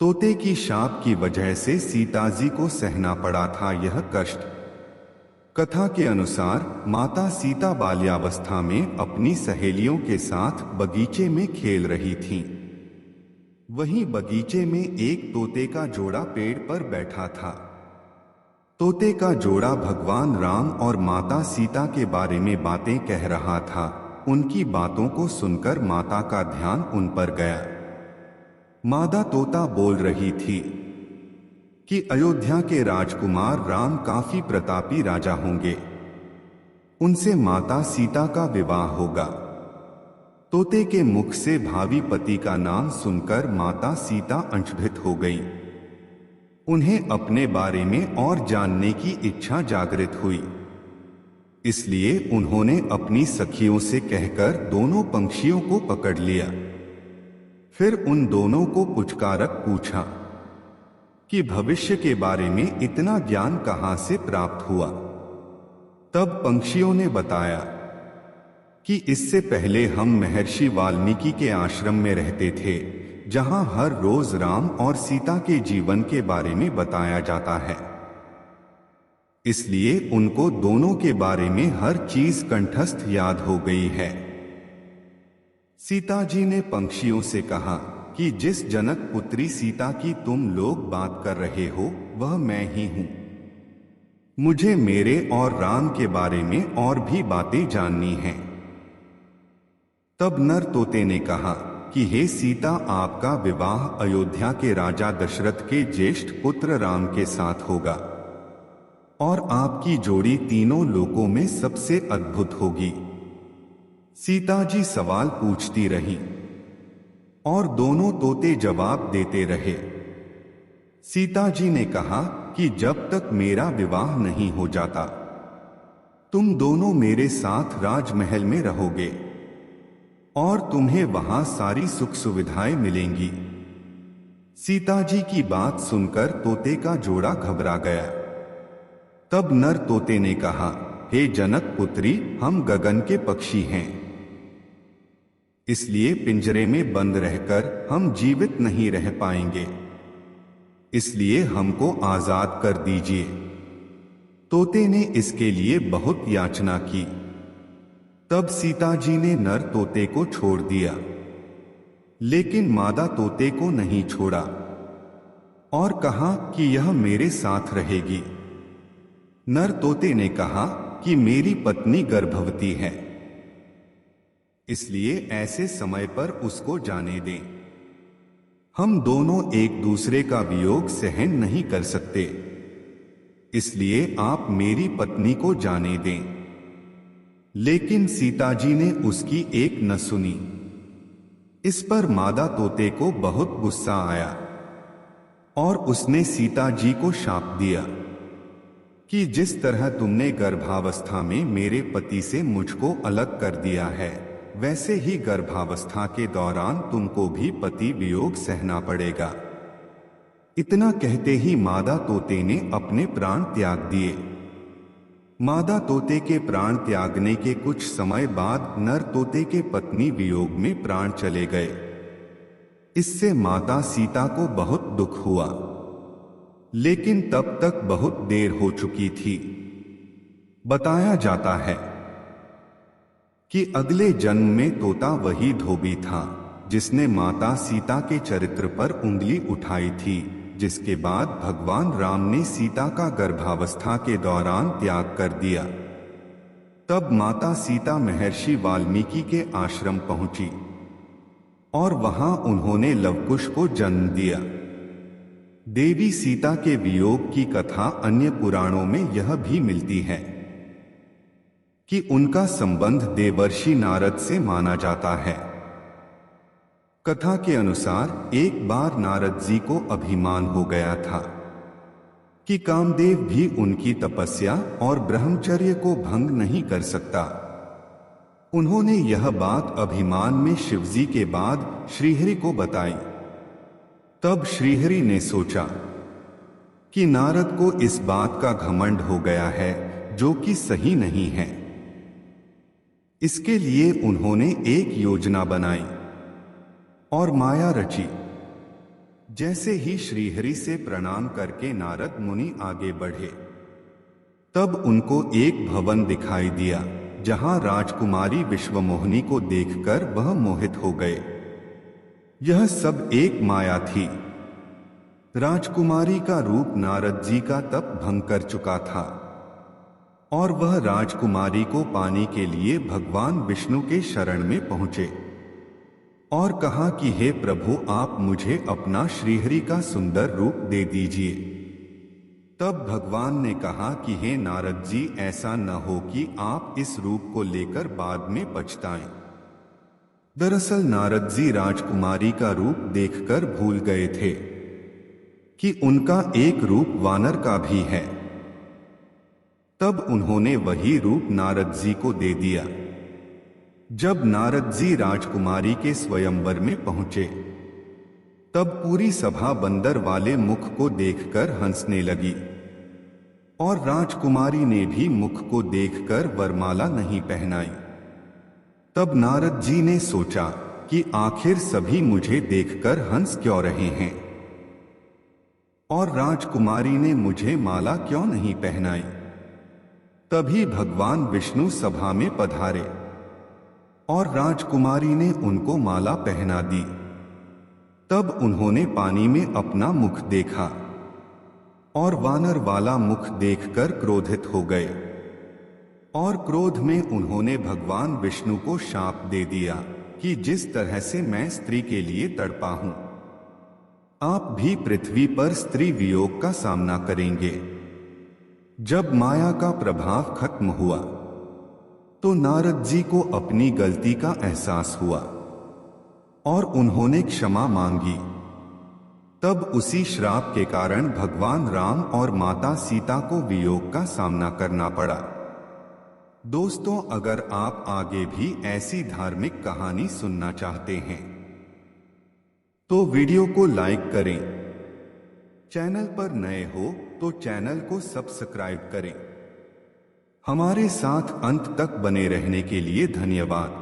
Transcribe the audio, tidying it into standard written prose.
तोते की शाप की वजह से सीता जी को सहना पड़ा था यह कष्ट। कथा के अनुसार माता सीता बाल्यावस्था में अपनी सहेलियों के साथ बगीचे में खेल रही थीं। वहीं बगीचे में एक तोते का जोड़ा पेड़ पर बैठा था। तोते का जोड़ा भगवान राम और माता सीता के बारे में बातें कह रहा था। उनकी बातों को सुनकर माता का ध्यान उन पर गया। मादा तोता बोल रही थी कि अयोध्या के राजकुमार राम काफी प्रतापी राजा होंगे, उनसे माता सीता का विवाह होगा। तोते के मुख से भावी पति का नाम सुनकर माता सीता अचंभित हो गई। उन्हें अपने बारे में और जानने की इच्छा जागृत हुई। इसलिए उन्होंने अपनी सखियों से कहकर दोनों पंछियों को पकड़ लिया। फिर उन दोनों को पुचकारक पूछा कि भविष्य के बारे में इतना ज्ञान कहां से प्राप्त हुआ। तब पंछियों ने बताया कि इससे पहले हम महर्षि वाल्मीकि के आश्रम में रहते थे, जहां हर रोज राम और सीता के जीवन के बारे में बताया जाता है। इसलिए उनको दोनों के बारे में हर चीज कंठस्थ याद हो गई है। सीता जी ने पंछियों से कहा कि जिस जनक पुत्री सीता की तुम लोग बात कर रहे हो वह मैं ही हूं। मुझे मेरे और राम के बारे में और भी बातें जाननी हैं। तब नर तोते ने कहा कि हे सीता, आपका विवाह अयोध्या के राजा दशरथ के ज्येष्ठ पुत्र राम के साथ होगा और आपकी जोड़ी तीनों लोकों में सबसे अद्भुत होगी। सीता जी सवाल पूछती रही और दोनों तोते जवाब देते रहे। सीता जी ने कहा कि जब तक मेरा विवाह नहीं हो जाता तुम दोनों मेरे साथ राजमहल में रहोगे और तुम्हें वहां सारी सुख सुविधाएं मिलेंगी। सीता जी की बात सुनकर तोते का जोड़ा घबरा गया। तब नर तोते ने कहा, हे जनक पुत्री, हम गगन के पक्षी हैं, इसलिए पिंजरे में बंद रहकर हम जीवित नहीं रह पाएंगे, इसलिए हमको आजाद कर दीजिए। तोते ने इसके लिए बहुत याचना की। तब सीता जी ने नर तोते को छोड़ दिया, लेकिन मादा तोते को नहीं छोड़ा और कहा कि यह मेरे साथ रहेगी। नर तोते ने कहा कि मेरी पत्नी गर्भवती है, इसलिए ऐसे समय पर उसको जाने दें। हम दोनों एक दूसरे का वियोग सहन नहीं कर सकते, इसलिए आप मेरी पत्नी को जाने दें। लेकिन सीता जी ने उसकी एक न सुनी। इस पर मादा तोते को बहुत गुस्सा आया और उसने सीता जी को शाप दिया कि जिस तरह तुमने गर्भावस्था में मेरे पति से मुझको अलग कर दिया है, वैसे ही गर्भावस्था के दौरान तुमको भी पति वियोग सहना पड़ेगा। इतना कहते ही मादा तोते ने अपने प्राण त्याग दिए। मादा तोते के प्राण त्यागने के कुछ समय बाद नर तोते के पत्नी वियोग में प्राण चले गए। इससे माता सीता को बहुत दुख हुआ, लेकिन तब तक बहुत देर हो चुकी थी। बताया जाता है कि अगले जन्म में तोता वही धोबी था जिसने माता सीता के चरित्र पर उंगली उठाई थी, जिसके बाद भगवान राम ने सीता का गर्भावस्था के दौरान त्याग कर दिया। तब माता सीता महर्षि वाल्मीकि के आश्रम पहुंची और वहां उन्होंने लवकुश को जन्म दिया। देवी सीता के वियोग की कथा अन्य पुराणों में यह भी मिलती है कि उनका संबंध देवर्षि नारद से माना जाता है। कथा के अनुसार एक बार नारद जी को अभिमान हो गया था कि कामदेव भी उनकी तपस्या और ब्रह्मचर्य को भंग नहीं कर सकता। उन्होंने यह बात अभिमान में शिवजी के बाद श्रीहरि को बताई। तब श्रीहरि ने सोचा कि नारद को इस बात का घमंड हो गया है जो कि सही नहीं है। इसके लिए उन्होंने एक योजना बनाई और माया रची, जैसे ही श्रीहरि से प्रणाम करके नारद मुनि आगे बढ़े, तब उनको एक भवन दिखाई दिया जहां राजकुमारी विश्वमोहिनी को देखकर वह मोहित हो गए। यह सब एक माया थी। राजकुमारी का रूप नारद जी का तप भंग कर चुका था और वह राजकुमारी को पाने के लिए भगवान विष्णु के शरण में पहुंचे और कहा कि हे प्रभु, आप मुझे अपना श्रीहरि का सुंदर रूप दे दीजिए। तब भगवान ने कहा कि हे नारद जी, ऐसा न हो कि आप इस रूप को लेकर बाद में पछताएं। दरअसल नारद जी राजकुमारी का रूप देखकर भूल गए थे कि उनका एक रूप वानर का भी है। तब उन्होंने वही रूप नारद जी को दे दिया। जब नारद जी राजकुमारी के स्वयंवर में पहुंचे, तब पूरी सभा बंदर वाले मुख को देखकर हंसने लगी और राजकुमारी ने भी मुख को देखकर वरमाला नहीं पहनाई। तब नारद जी ने सोचा कि आखिर सभी मुझे देखकर हंस क्यों रहे हैं और राजकुमारी ने मुझे माला क्यों नहीं पहनाई। तभी भगवान विष्णु सभा में पधारे और राजकुमारी ने उनको माला पहना दी। तब उन्होंने पानी में अपना मुख देखा और वानर वाला मुख देखकर क्रोधित हो गए और क्रोध में उन्होंने भगवान विष्णु को शाप दे दिया कि जिस तरह से मैं स्त्री के लिए तड़पा हूं, आप भी पृथ्वी पर स्त्री वियोग का सामना करेंगे। जब माया का प्रभाव खत्म हुआ तो नारद जी को अपनी गलती का एहसास हुआ और उन्होंने क्षमा मांगी। तब उसी श्राप के कारण भगवान राम और माता सीता को वियोग का सामना करना पड़ा। दोस्तों, अगर आप आगे भी ऐसी धार्मिक कहानी सुनना चाहते हैं तो वीडियो को लाइक करें। चैनल पर नए हो तो चैनल को सब्सक्राइब करें। हमारे साथ अंत तक बने रहने के लिए धन्यवाद।